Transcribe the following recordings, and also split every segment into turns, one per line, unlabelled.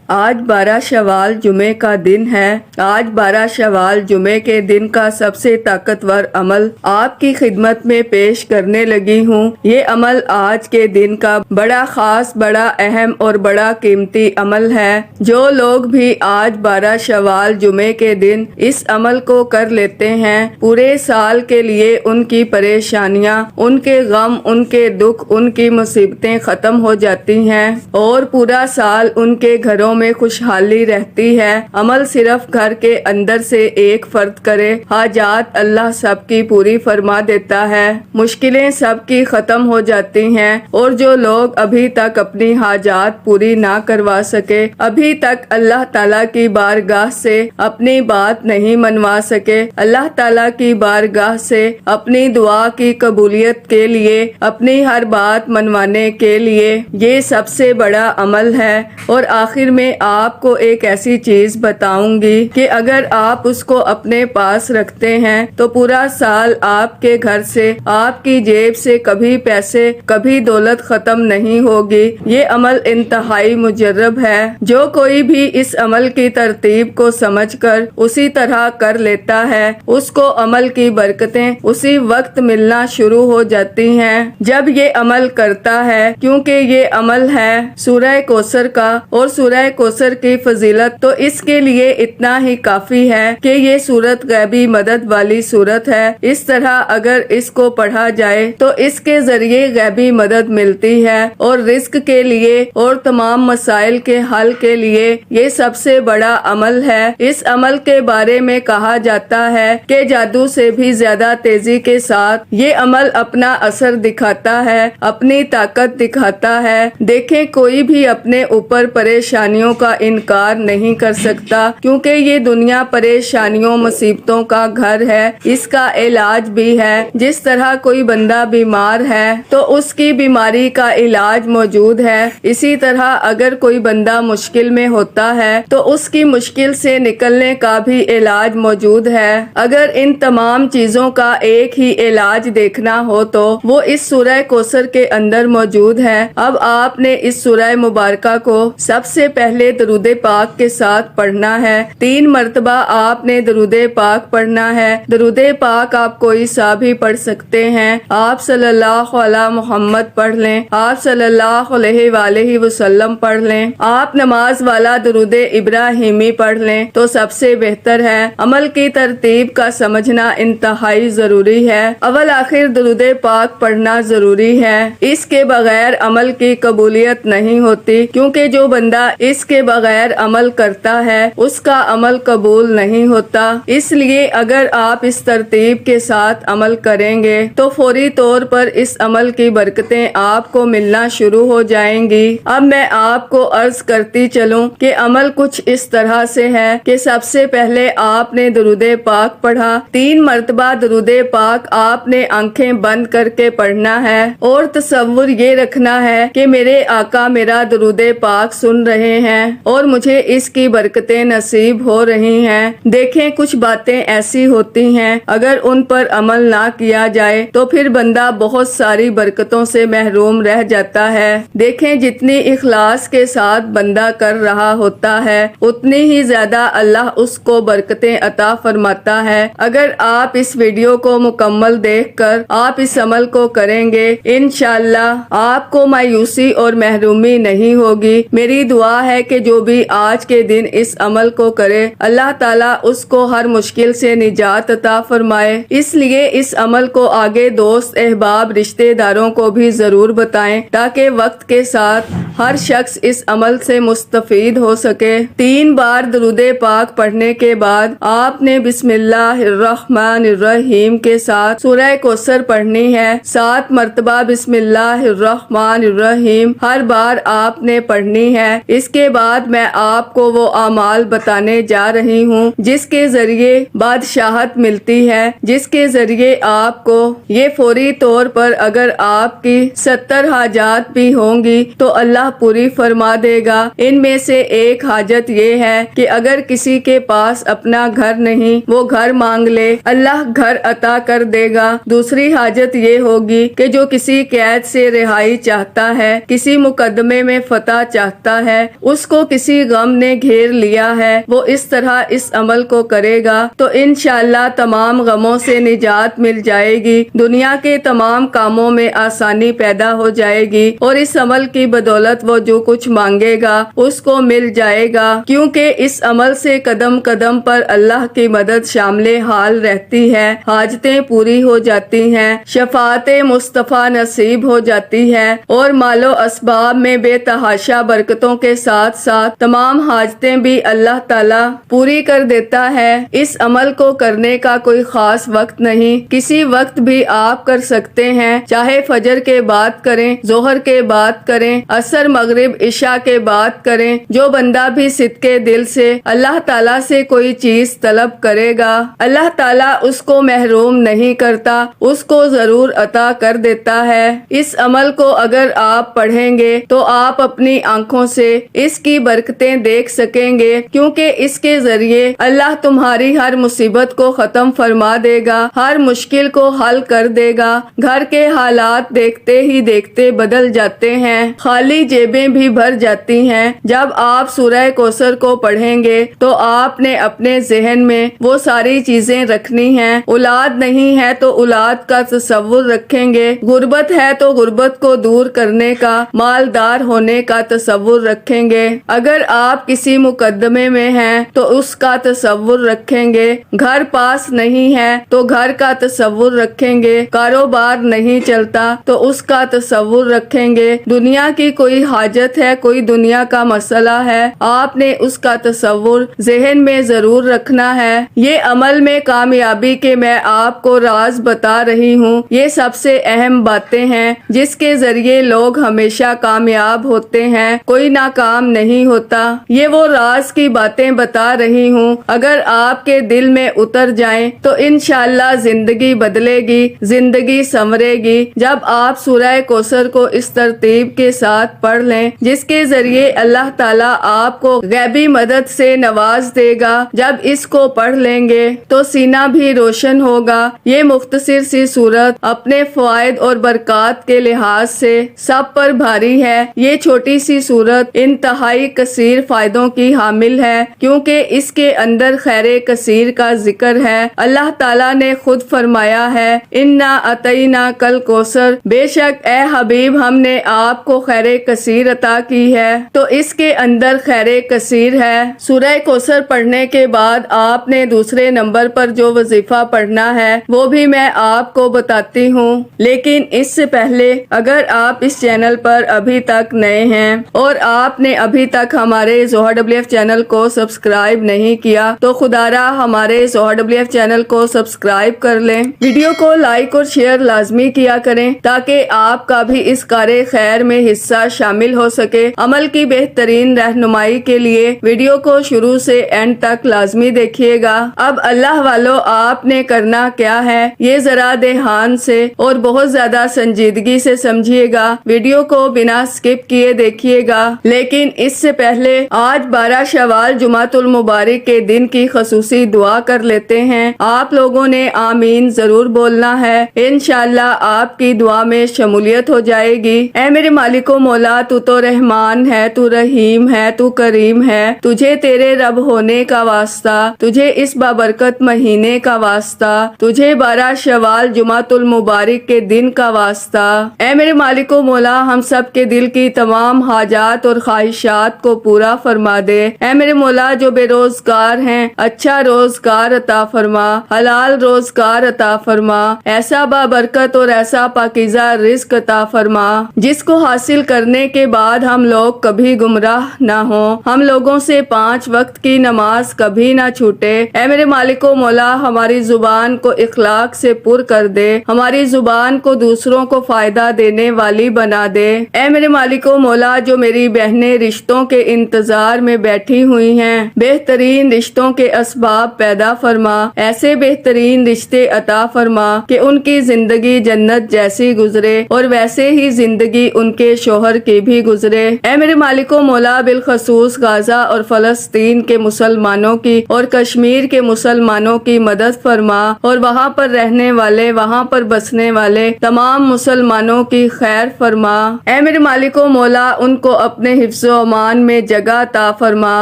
آج 12 شوال جمعے کا دن ہے۔ آج 12 شوال جمعے کے دن کا سب سے طاقتور عمل آپ کی خدمت میں پیش کرنے لگی ہوں۔ یہ عمل آج کے دن کا بڑا خاص، بڑا اہم اور بڑا قیمتی عمل ہے۔ جو لوگ بھی آج 12 شوال جمعے کے دن اس عمل کو کر لیتے ہیں، پورے سال کے لیے ان کی پریشانیاں، ان کے غم، ان کے دکھ، ان کی مصیبتیں ختم ہو جاتی ہیں اور پورا سال ان کے گھروں میں خوشحالی رہتی ہے۔ عمل صرف گھر کے اندر سے ایک فرد کرے، حاجات اللہ سب کی پوری فرما دیتا ہے، مشکلیں سب کی ختم ہو جاتی ہیں۔ اور جو لوگ ابھی تک اپنی حاجات پوری نہ کروا سکے، ابھی تک اللہ تعالیٰ کی بارگاہ سے اپنی بات نہیں منوا سکے، اللہ تعالیٰ کی بارگاہ سے اپنی دعا کی قبولیت کے لیے، اپنی ہر بات منوانے کے لیے یہ سب سے بڑا عمل ہے۔ اور آخر میں آپ کو ایک ایسی چیز بتاؤں گی کہ اگر آپ اس کو اپنے پاس رکھتے ہیں تو پورا سال آپ کے گھر سے، آپ کی جیب سے کبھی پیسے، کبھی دولت ختم نہیں ہوگی۔ یہ عمل انتہائی مجرب ہے۔ جو کوئی بھی اس عمل کی ترتیب کو سمجھ کر اسی طرح کر لیتا ہے، اس کو عمل کی برکتیں اسی وقت ملنا شروع ہو جاتی ہیں جب یہ عمل کرتا ہے، کیونکہ یہ عمل ہے سورہ کوثر کا، اور سورہ کوثر کی فضیلت تو اس کے لیے اتنا ہی کافی ہے کہ یہ سورت غیبی مدد والی سورت ہے۔ اس طرح اگر اس کو پڑھا جائے تو اس کے ذریعے غیبی مدد ملتی ہے اور رزق کے لیے اور تمام مسائل کے حل کے لیے یہ سب سے بڑا عمل ہے۔ اس عمل کے بارے میں کہا جاتا ہے کہ جادو سے بھی زیادہ تیزی کے ساتھ یہ عمل اپنا اثر دکھاتا ہے، اپنی طاقت دکھاتا ہے۔ دیکھیں، کوئی بھی اپنے اوپر پریشانیوں کا انکار نہیں کر سکتا، کیونکہ یہ دنیا پریشانیوں، مصیبتوں کا گھر ہے، اس کا علاج بھی ہے۔ جس طرح کوئی بندہ بیمار ہے تو اس کی بیماری کا علاج موجود ہے، اسی طرح اگر کوئی بندہ مشکل میں ہوتا ہے تو اس کی مشکل سے نکلنے کا بھی علاج موجود ہے۔ اگر ان تمام چیزوں کا ایک ہی علاج دیکھنا ہو تو وہ اس سورہ کوثر کے اندر موجود ہے۔ اب آپ نے اس سورہ مبارکہ کو سب سے پہلے درود پاک کے ساتھ پڑھنا ہے۔ 3 مرتبہ آپ نے درود پاک پڑھنا ہے۔ درود پاک آپ کوئی سا بھی پڑھ سکتے ہیں۔ آپ صلی اللہ علیہ محمد پڑھ لیں، آپ صلی اللہ علیہ وآلہ وسلم پڑھ لیں، آپ نماز والا درود ابراہیمی پڑھ لیں تو سب سے بہتر ہے۔ عمل کی ترتیب کا سمجھنا انتہائی ضروری ہے۔ اول آخر درود پاک پڑھنا ضروری ہے، اس کے بغیر عمل کی قبولیت نہیں ہوتی، کیونکہ جو بندہ اس کے بغیر عمل کرتا ہے اس کا عمل قبول نہیں ہوتا۔ اس لیے اگر آپ اس ترتیب کے ساتھ عمل کریں گے تو فوری طور پر اس عمل کی برکتیں آپ کو ملنا شروع ہو جائیں گی۔ اب میں آپ کو عرض کرتی چلوں کہ عمل کچھ اس طرح سے ہے کہ سب سے پہلے آپ نے درود پاک پڑھا، 3 مرتبہ درود پاک آپ نے آنکھیں بند کر کے پڑھنا ہے اور تصور یہ رکھنا ہے کہ میرے آقا میرا درود پاک سن رہے ہیں اور مجھے اس کی برکتیں نصیب ہو رہی ہیں۔ دیکھیں، کچھ باتیں ایسی ہوتی ہیں اگر ان پر عمل نہ کیا جائے تو پھر بندہ بہت ساری برکتوں سے محروم رہ جاتا ہے۔ دیکھیں، جتنی اخلاص کے ساتھ بندہ کر رہا ہوتا ہے اتنی ہی زیادہ اللہ اس کو برکتیں عطا فرماتا ہے۔ اگر آپ اس ویڈیو کو مکمل دیکھ کر آپ اس عمل کو کریں گے، انشاءاللہ آپ کو مایوسی اور محرومی نہیں ہوگی۔ میری دعا ہے کہ جو بھی آج کے دن اس عمل کو کرے، اللہ تعالیٰ اس کو ہر مشکل سے نجات عطا فرمائے۔ اس لیے اس عمل کو آگے دوست، احباب، رشتہ داروں کو بھی ضرور بتائیں تاکہ وقت کے ساتھ ہر شخص اس عمل سے مستفید ہو سکے۔ 3 بار درود پاک پڑھنے کے بعد آپ نے بسم اللہ الرحمن الرحیم کے ساتھ سورہ کوثر پڑھنی ہے۔ 7 مرتبہ بسم اللہ الرحمن الرحیم ہر بار آپ نے پڑھنی ہے۔ اس کے بعد میں آپ کو وہ اعمال بتانے جا رہی ہوں جس کے ذریعے بادشاہت ملتی ہے، جس کے ذریعے آپ کو یہ فوری طور پر اگر آپ کی 70 حاجات بھی ہوں گی تو اللہ اللہ پوری فرما دے گا۔ ان میں سے ایک حاجت یہ ہے کہ اگر کسی کے پاس اپنا گھر نہیں، وہ گھر مانگ لے، اللہ گھر عطا کر دے گا۔ دوسری حاجت یہ ہوگی کہ جو کسی قید سے رہائی چاہتا ہے، کسی مقدمے میں فتح چاہتا ہے، اس کو کسی غم نے گھیر لیا ہے، وہ اس طرح اس عمل کو کرے گا تو انشاءاللہ تمام غموں سے نجات مل جائے گی، دنیا کے تمام کاموں میں آسانی پیدا ہو جائے گی، اور اس عمل کی بدولت وہ جو کچھ مانگے گا اس کو مل جائے گا، کیونکہ اس عمل سے قدم قدم پر اللہ کی مدد شامل حال رہتی ہے، حاجتیں پوری ہو جاتی ہیں، شفاعت مصطفیٰ نصیب ہو جاتی ہے، اور مال و اسباب میں بے تحاشا برکتوں کے ساتھ ساتھ تمام حاجتیں بھی اللہ تعالیٰ پوری کر دیتا ہے۔ اس عمل کو کرنے کا کوئی خاص وقت نہیں، کسی وقت بھی آپ کر سکتے ہیں، چاہے فجر کے بعد کریں، ظہر کے بعد کریں، عصر مغرب عشاء کے بعد کریں۔ جو بندہ بھی صدقے دل سے اللہ تعالیٰ سے کوئی چیز طلب کرے گا، اللہ تعالیٰ اس کو محروم نہیں کرتا، اس کو ضرور عطا کر دیتا ہے۔ اس عمل کو اگر آپ پڑھیں گے تو آپ اپنی آنکھوں سے اس کی برکتیں دیکھ سکیں گے، کیونکہ اس کے ذریعے اللہ تمہاری ہر مصیبت کو ختم فرما دے گا، ہر مشکل کو حل کر دے گا۔ گھر کے حالات دیکھتے ہی دیکھتے بدل جاتے ہیں، خالی جیبیں بھی بھر جاتی ہیں۔ جب آپ سورہ کوثر کو پڑھیں گے تو آپ نے اپنے ذہن میں وہ ساری چیزیں رکھنی ہیں۔ اولاد نہیں ہے تو اولاد کا تصور رکھیں گے، غربت ہے تو غربت کو دور کرنے کا، مالدار ہونے کا تصور رکھیں گے، اگر آپ کسی مقدمے میں ہیں تو اس کا تصور رکھیں گے، گھر پاس نہیں ہے تو گھر کا تصور رکھیں گے، کاروبار نہیں چلتا تو اس کا تصور رکھیں گے، دنیا کی کوئی حاجت ہے، کوئی دنیا کا مسئلہ ہے، آپ نے اس کا تصور ذہن میں ضرور رکھنا ہے۔ یہ عمل میں کامیابی کے میں آپ کو راز بتا رہی ہوں، یہ سب سے اہم باتیں ہیں جس کے ذریعے لوگ ہمیشہ کامیاب ہوتے ہیں، کوئی ناکام نہیں ہوتا۔ یہ وہ راز کی باتیں بتا رہی ہوں، اگر آپ کے دل میں اتر جائیں تو انشاءاللہ زندگی بدلے گی، زندگی سنورے گی۔ جب آپ سورہ کوثر کو اس ترتیب کے ساتھ پڑھ لیں جس کے ذریعے اللہ تعالیٰ آپ کو غیبی مدد سے نواز دے گا، جب اس کو پڑھ لیں گے تو سینہ بھی روشن ہوگا۔ یہ مختصر سی سورت اپنے فوائد اور برکات کے لحاظ سے سب پر بھاری ہے۔ یہ چھوٹی سی سورت انتہائی کثیر فائدوں کی حامل ہے، کیونکہ اس کے اندر خیر کثیر کا ذکر ہے۔ اللہ تعالیٰ نے خود فرمایا ہے، انا اعطیناک الکوثر، بے شک اے حبیب ہم نے آپ کو خیر کثیر عطا کی ہے، تو اس کے اندر خیر کثیر ہے۔ سورہ کوثر پڑھنے کے بعد آپ نے دوسرے نمبر پر جو وظیفہ پڑھنا ہے وہ بھی میں آپ کو بتاتی ہوں، لیکن اس سے پہلے اگر آپ اس چینل پر ابھی تک نئے ہیں اور آپ نے ابھی تک ہمارے زوہر WF چینل کو سبسکرائب نہیں کیا تو خدا را ہمارے زوہر WF چینل کو سبسکرائب کر لیں، ویڈیو کو لائک اور شیئر لازمی کیا کریں تاکہ آپ کا بھی اس کار خیر میں حصہ شامل ہو سکے۔ عمل کی بہترین رہنمائی کے لیے ویڈیو کو شروع سے اینڈ تک لازمی دیکھیے گا۔ اب اللہ والو آپ نے کرنا کیا ہے یہ ذرا دھیان سے اور بہت زیادہ سنجیدگی سے سمجھیے گا، ویڈیو کو بنا سکپ کیے دیکھیے گا۔ لیکن اس سے پہلے آج 12 شوال جمعۃ المبارک کے دن کی خصوصی دعا کر لیتے ہیں۔ آپ لوگوں نے آمین ضرور بولنا ہے، انشاءاللہ آپ کی دعا میں شمولیت ہو جائے گی۔ اے میرے مالک و مولا، تو رحمان ہے، تو رحیم ہے، تو کریم ہے، تجھے تیرے رب ہونے کا واسطہ، تجھے اس بابرکت مہینے کا واسطہ، تجھے 12 شوال جمعۃ المبارک کے دن کا واسطہ۔ اے میرے مالک و مولا، ہم سب کے دل کی تمام حاجات اور خواہشات کو پورا فرما دے۔ اے میرے مولا، جو بے روزگار ہیں اچھا روزگار عطا فرما، حلال روزگار عطا فرما، ایسا بابرکت اور ایسا پاکیزہ رزق عطا فرما جس کو حاصل کرنے کے بعد ہم لوگ کبھی گمراہ نہ ہوں، ہم لوگوں سے 5 وقت کی نماز کبھی نہ چھوٹے۔ اے میرے مالک و مولا، ہماری زبان کو اخلاق سے پر کر دے، ہماری زبان کو دوسروں کو فائدہ دینے والی بنا دے۔ اے میرے مالک و مولا، جو میری بہنیں رشتوں کے انتظار میں بیٹھی ہوئی ہیں، بہترین رشتوں کے اسباب پیدا فرما، ایسے بہترین رشتے عطا فرما کہ ان کی زندگی جنت جیسی گزرے اور ویسے ہی زندگی ان کے شوہر کی جی بھی گزرے۔ اے میرے مالک و مولا، بالخصوص غزہ اور فلسطین کے مسلمانوں کی اور کشمیر کے مسلمانوں کی مدد فرما، اور وہاں پر رہنے والے، وہاں پر بسنے والے تمام مسلمانوں کی خیر فرما۔ اے میرے مالک و مولا، ان کو اپنے حفظ و امان میں جگہ عطا فرما،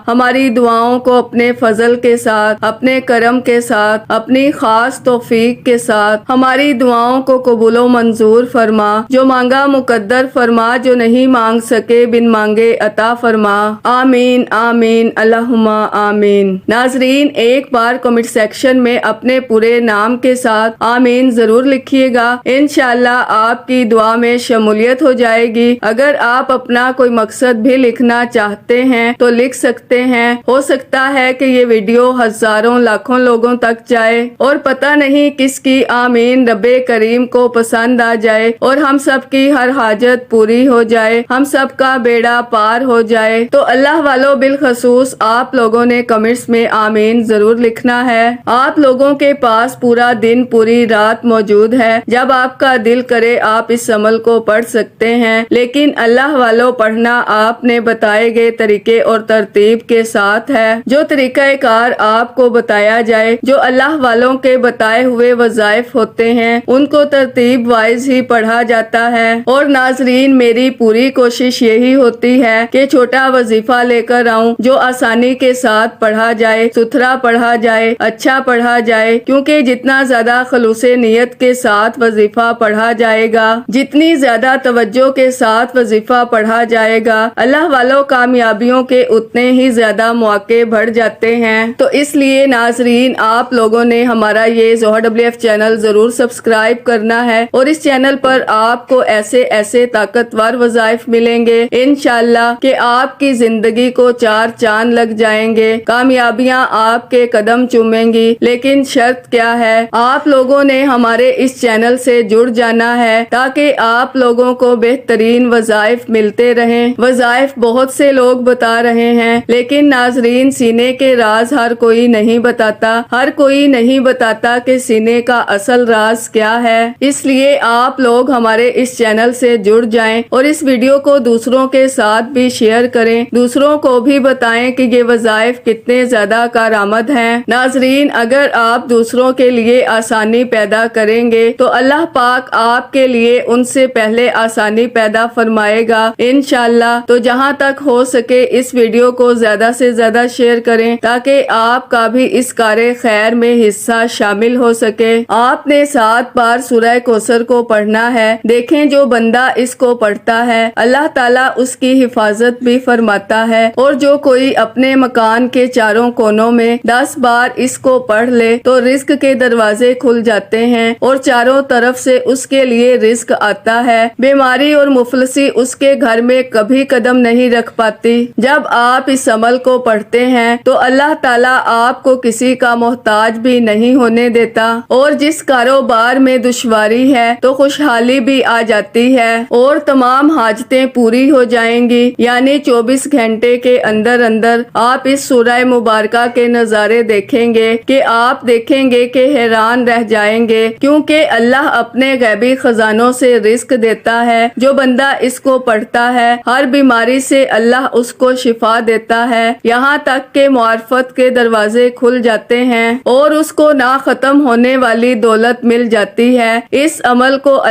ہماری دعاؤں کو اپنے فضل کے ساتھ، اپنے کرم کے ساتھ، اپنی خاص توفیق کے ساتھ ہماری دعاؤں کو قبول و منظور فرما، جو مانگا مقدر فرما، جو نہیں مانگ سکے بن مانگے عطا فرما۔ آمین آمین اللہم آمین۔ ناظرین، ایک بار کمنٹ سیکشن میں اپنے پورے نام کے ساتھ آمین ضرور لکھیے گا، انشاءاللہ آپ کی دعا میں شمولیت ہو جائے گی۔ اگر آپ اپنا کوئی مقصد بھی لکھنا چاہتے ہیں تو لکھ سکتے ہیں، ہو سکتا ہے کہ یہ ویڈیو ہزاروں لاکھوں لوگوں تک جائے اور پتہ نہیں کس کی آمین رب کریم کو پسند آ جائے اور ہم سب کی ہر حاجت پوری ہو جائے، ہم سب کا بیڑا پار ہو جائے۔ تو اللہ والو، بالخصوص آپ لوگوں نے کمنٹس میں آمین ضرور لکھنا ہے۔ آپ لوگوں کے پاس پورا دن پوری رات موجود ہے، جب آپ کا دل کرے آپ اس عمل کو پڑھ سکتے ہیں، لیکن اللہ والو پڑھنا آپ نے بتائے گئے طریقے اور ترتیب کے ساتھ ہے۔ جو طریقہ کار آپ کو بتایا جائے، جو اللہ والوں کے بتائے ہوئے وظائف ہوتے ہیں، ان کو ترتیب وائز ہی پڑھا جاتا ہے۔ اور ناظرین، میری پوری کوشش یہی ہوتی ہے کہ چھوٹا وظیفہ لے کر آؤں جو آسانی کے ساتھ پڑھا جائے، ستھرا پڑھا جائے، اچھا پڑھا جائے، کیونکہ جتنا زیادہ خلوص نیت کے ساتھ وظیفہ پڑھا جائے گا، جتنی زیادہ توجہ کے ساتھ وظیفہ پڑھا جائے گا، اللہ والوں کامیابیوں کے اتنے ہی زیادہ مواقع بڑھ جاتے ہیں۔ تو اس لیے ناظرین، آپ لوگوں نے ہمارا یہ ZohraWF چینل ضرور سبسکرائب کرنا ہے، اور اس چینل پر آپ کو ایسے ایسے طاقتور وظائف ملیں گے انشاءاللہ کہ آپ کی زندگی کو چار چاند لگ جائیں گے، کامیابیاں آپ کے قدم چومیں گی۔ لیکن شرط کیا ہے؟ آپ لوگوں نے ہمارے اس چینل سے جڑ جانا ہے تاکہ آپ لوگوں کو بہترین وظائف ملتے رہیں۔ وظائف بہت سے لوگ بتا رہے ہیں، لیکن ناظرین، سینے کے راز ہر کوئی نہیں بتاتا، ہر کوئی نہیں بتاتا کہ سینے کا اصل راز کیا ہے۔ اس لیے آپ لوگ ہمارے اس چینل سے جڑ جائیں اور اس ویڈیو کو دوسروں کے ساتھ بھی شیئر کریں، دوسروں کو بھی بتائیں کہ یہ وظائف کتنے زیادہ کارآمد ہیں۔ ناظرین، اگر آپ دوسروں کے لیے آسانی پیدا کریں گے تو اللہ پاک آپ کے لیے ان سے پہلے آسانی پیدا فرمائے گا انشاءاللہ۔ تو جہاں تک ہو سکے اس ویڈیو کو زیادہ سے زیادہ شیئر کریں تاکہ آپ کا بھی اس کار خیر میں حصہ شامل ہو سکے۔ آپ نے 7 بار سورہ کوثر کو پڑھنا ہے۔ دیکھیں، جو بندہ اس کو پڑھتا ہے اللہ تعالیٰ اس کی حفاظت بھی فرماتا ہے، اور جو کوئی اپنے مکان کے چاروں کونوں میں 10 بار اس کو پڑھ لے تو رزق کے دروازے کھل جاتے ہیں اور چاروں طرف سے اس کے لیے رزق آتا ہے۔ بیماری اور مفلسی اس کے گھر میں کبھی قدم نہیں رکھ پاتی۔ جب آپ اس عمل کو پڑھتے ہیں تو اللہ تعالیٰ آپ کو کسی کا محتاج بھی نہیں ہونے دیتا، اور جس کاروبار میں دشواری ہے تو خوشحالی بھی آ جاتی ہے اور تمام حاجتیں پوری ہو جائیں گی۔ یعنی 24 گھنٹے کے اندر اندر آپ اس سورہ مبارکہ کے نظارے دیکھیں گے کہ آپ دیکھیں گے کہ حیران رہ جائیں گے، کیونکہ اللہ اپنے غیبی خزانوں سے رزق دیتا ہے۔ جو بندہ اس کو پڑھتا ہے ہر بیماری سے اللہ اس کو شفا دیتا ہے، یہاں تک کہ معرفت کے دروازے کھل جاتے ہیں اور اس کو نہ ختم ہونے والی دولت مل جاتی ہے۔ اس عمل کو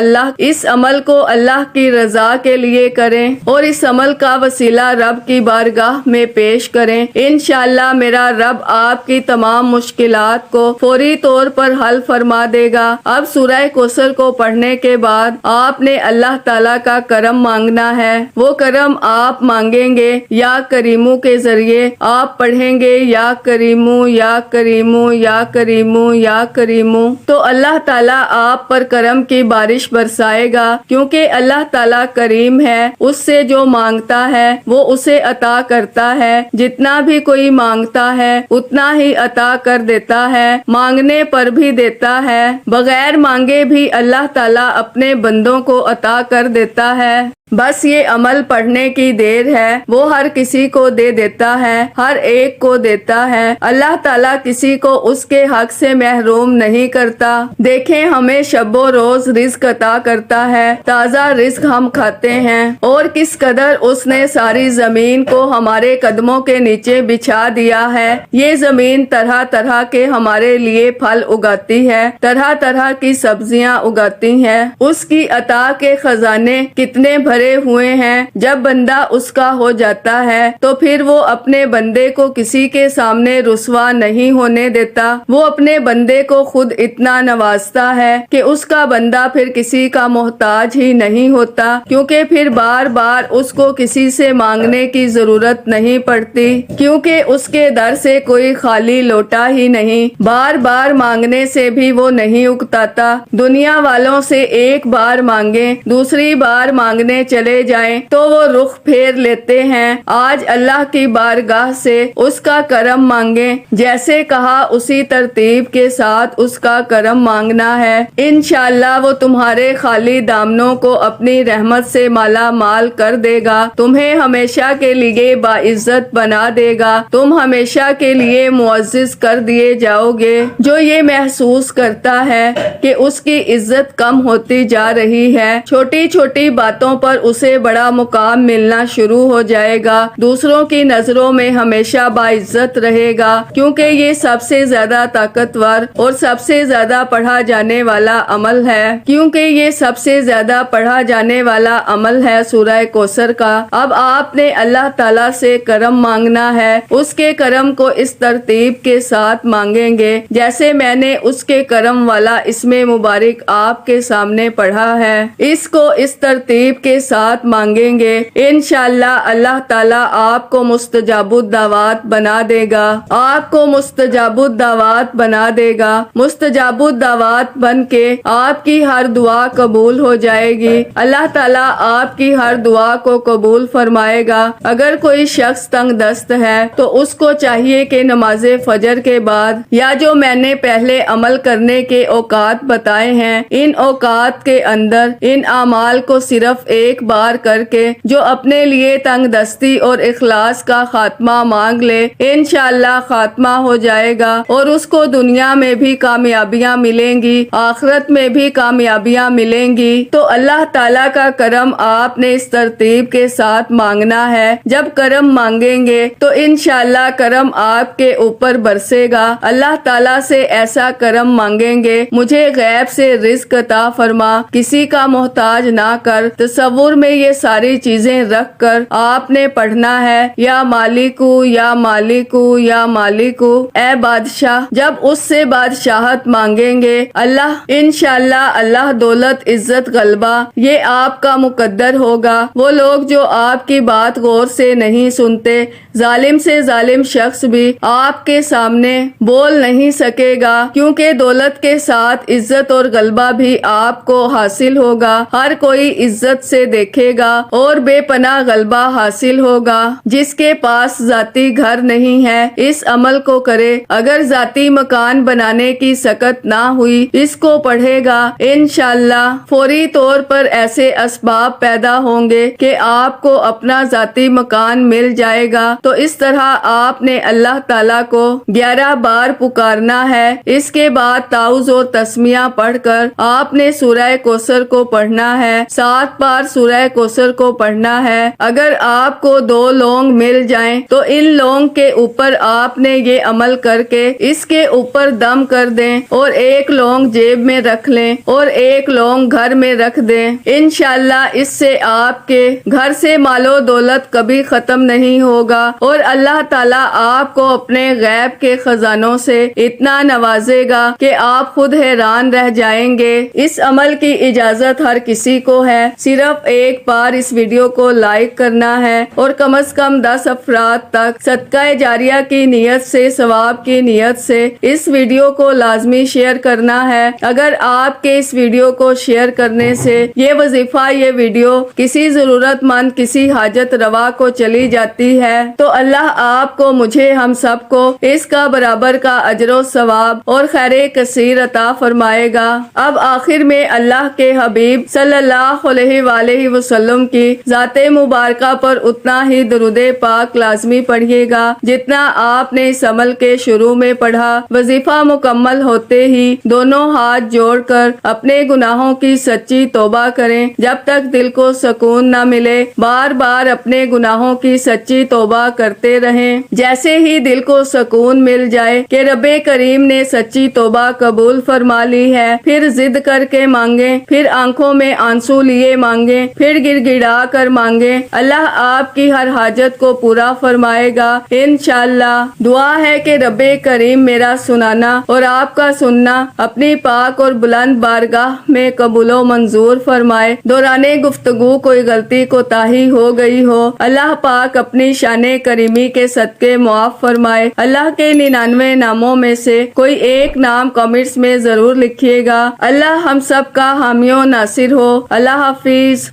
اللہ کی رضا کے لیے کریں اور اس عمل کا وسیلہ رب کی بارگاہ میں پیش کریں، انشاءاللہ میرا رب آپ کی تمام مشکلات کو فوری طور پر حل فرما دے گا۔ اب سورہ کوثر کو پڑھنے کے بعد آپ نے اللہ تعالیٰ کا کرم مانگنا ہے۔ وہ کرم آپ مانگیں گے یا کریمو کے ذریعے، آپ پڑھیں گے یا کریمو یا کریمو یا کریمو یا کریمو، تو اللہ تعالیٰ آپ پر کرم کی بارش برسائے گا، کیونکہ اللہ تعالیٰ کریم ہے، اس سے جو مانگتا ہے وہ اسے عطا کرتا ہے، جتنا بھی کوئی مانگتا ہے اتنا ہی عطا کر دیتا ہے، مانگنے پر بھی دیتا ہے، بغیر مانگے بھی اللہ تعالیٰ اپنے بندوں کو عطا کر دیتا ہے۔ بس یہ عمل پڑھنے کی دیر ہے، وہ ہر کسی کو دے دیتا ہے، ہر ایک کو دیتا ہے۔ اللہ تعالیٰ کسی کو اس کے حق سے محروم نہیں کرتا۔ دیکھیں ہمیں شب و روز رزق عطا کرتا ہے، تازہ رزق ہم کھاتے ہیں، اور کس قدر اس نے ساری زمین کو ہمارے قدموں کے نیچے بچھا دیا ہے۔ یہ زمین طرح طرح کے ہمارے لیے پھل اگاتی ہے، طرح طرح کی سبزیاں اگاتی ہیں۔ اس کی عطا کے خزانے کتنے بھرے ہوئے ہیں۔ جب بندہ اس کا ہو جاتا ہے تو پھر وہ اپنے بندے کو کسی کے سامنے رسوا نہیں ہونے دیتا۔ وہ اپنے بندے کو خود اتنا نوازتا ہے کہ اس کا بندہ پھر کسی کا محتاج ہی نہیں ہوتا، کیونکہ پھر بار بار اس کو کسی سے مانگنے کی ضرورت نہیں پڑتی، کیونکہ اس کے در سے کوئی خالی لوٹا ہی نہیں۔ بار بار مانگنے سے بھی وہ نہیں اکتاتا۔ دنیا والوں سے ایک بار مانگیں، دوسری بار مانگنے چلے جائیں تو وہ رخ پھیر لیتے ہیں۔ آج اللہ کی بارگاہ سے اس کا کرم مانگیں، جیسے کہا اسی ترتیب کے ساتھ اس کا کرم مانگنا ہے۔ انشاءاللہ وہ تمہارے خالی دامنوں کو اپنی رحمت سے مالا مال کر دے گا، تمہیں ہمیشہ کے لیے باعزت بنا دے گا، تم ہمیشہ کے لیے معزز کر دیے جاؤ گے۔ جو یہ محسوس کرتا ہے کہ اس کی عزت کم ہوتی جا رہی ہے، چھوٹی چھوٹی باتوں پر اسے بڑا مقام ملنا شروع ہو جائے گا، دوسروں کی نظروں میں ہمیشہ باعزت رہے گا، کیونکہ یہ سب سے زیادہ طاقتور اور سب سے زیادہ پڑھا جانے والا عمل ہے، سورہ کوثر کا۔ اب آپ نے اللہ تعالیٰ سے کرم مانگنا ہے، اس کے کرم کو اس ترتیب کے ساتھ مانگیں گے جیسے میں نے اس کے کرم والا اسم مبارک آپ کے سامنے پڑھا ہے، اس کو اس ترتیب کے ساتھ مانگیں گے۔ انشاءاللہ اللہ تعالیٰ آپ کو مستجاب الدعوات بنا دے گا، آپ کو مستجاب الدعوات بنا دے گا۔ مستجاب الدعوات بن کے آپ کی ہر دعا قبول ہو جائے گی، اللہ تعالیٰ آپ کی ہر دعا کو قبول فرمائے گا۔ اگر کوئی شخص تنگ دست ہے تو اس کو چاہیے کہ نماز فجر کے بعد یا جو میں نے پہلے عمل کرنے کے اوقات بتائے ہیں، ان اوقات کے اندر ان اعمال کو صرف ایک بار کر کے جو اپنے لیے تنگ دستی اور اخلاص کا خاتمہ مانگ لے، انشاءاللہ خاتمہ ہو جائے گا اور اس کو دنیا میں بھی کامیابیاں ملیں گی، آخرت میں بھی کامیابیاں ملیں گی۔ تو اللہ تعالیٰ کا کرم آپ نے اس ترتیب کے ساتھ مانگنا ہے۔ جب کرم مانگیں گے تو انشاءاللہ کرم آپ کے اوپر برسے گا۔ اللہ تعالیٰ سے ایسا کرم مانگیں گے، مجھے غیب سے رزق عطا فرما، کسی کا محتاج نہ کر۔ تصور میں یہ ساری چیزیں رکھ کر آپ نے پڑھنا ہے، یا مالکو یا مالکو یا مالکو، اے بادشاہ۔ جب اس سے بادشاہت مانگیں گے اللہ، انشاءاللہ اللہ دولت عزت غلبہ یہ آپ کا مقدر ہوگا۔ وہ لوگ جو آپ کی بات غور سے نہیں سنتے، ظالم سے ظالم شخص بھی آپ کے سامنے بول نہیں سکے گا، کیونکہ دولت کے ساتھ عزت اور غلبہ بھی آپ کو حاصل ہوگا۔ ہر کوئی عزت سے دیکھے گا اور بے پناہ غلبہ حاصل ہوگا۔ جس کے پاس ذاتی گھر نہیں ہے اس عمل کو کرے، اگر ذاتی مکان بنانے کی سکت نہ ہوئی اس کو پڑھے گا، انشاءاللہ فوری طور پر ایسے اسباب پیدا ہوں گے کہ آپ کو اپنا ذاتی مکان مل جائے گا۔ تو اس طرح آپ نے اللہ تعالیٰ کو 11 بار پکارنا ہے۔ اس کے بعد تعوذ اور تسمیہ پڑھ کر آپ نے سورہ کوثر کو پڑھنا ہے، 7 بار سورہ کوثر کو پڑھنا ہے۔ اگر آپ کو 2 لونگ مل جائیں تو ان لونگ کے اوپر آپ نے یہ عمل کر کے اس کے اوپر دم کر دیں اور 1 لونگ جیب میں رکھ لیں اور 1 لونگ گھر میں رکھ دیں۔ انشاءاللہ اس سے آپ کے گھر سے مال و دولت کبھی ختم نہیں ہوگا اور اللہ تعالیٰ آپ کو اپنے غیب کے خزانوں سے اتنا نوازے گا کہ آپ خود حیران رہ جائیں گے۔ اس عمل کی اجازت ہر کسی کو ہے، صرف ایک بار اس ویڈیو کو لائک کرنا ہے اور کم از کم 10 افراد تک صدقہ جاریہ کی نیت سے، ثواب کی نیت سے اس ویڈیو کو لازمی شیئر کرنا ہے۔ اگر آپ کے اس ویڈیو کو شیئر کرنے سے یہ وظیفہ، یہ ویڈیو کسی ضرورت مند، کسی حاجت روا کو چلی جاتی ہے تو اللہ آپ کو، مجھے، ہم سب کو اس کا برابر کا اجر و ثواب اور خیر کثیر عطا فرمائے گا۔ اب آخر میں اللہ کے حبیب صلی اللہ علیہ وآلہ علیہ وسلم کی ذات مبارکہ پر اتنا ہی درود پاک لازمی پڑھیے گا جتنا آپ نے اس عمل کے شروع میں پڑھا۔ وظیفہ مکمل ہوتے ہی دونوں ہاتھ جوڑ کر اپنے گناہوں کی سچی توبہ کریں جب تک دل کو سکون نہ ملے۔ بار بار اپنے گناہوں کی سچی توبہ کرتے رہیں۔ جیسے ہی دل کو سکون مل جائے کہ رب کریم نے سچی توبہ قبول فرما لی ہے، پھر ضد کر کے مانگیں، پھر آنکھوں میں آنسو لیے مانگیں، پھر گڑ گڑا کر مانگیں۔ اللہ آپ کی ہر حاجت کو پورا فرمائے گا انشاءاللہ۔ دعا ہے کہ رب کریم میرا سنانا اور آپ کا سننا اپنی پاک اور بلند بارگاہ میں قبول و منظور فرمائے۔ دوران گفتگو کوئی غلطی کوتاہی ہو گئی ہو، اللہ پاک اپنی شان کریمی کے صدقے معاف فرمائے۔ اللہ کے 99 ناموں میں سے کوئی ایک نام کمنٹس میں ضرور لکھیے گا۔ اللہ ہم سب کا حامی و ناصر ہو۔ اللہ حافظ۔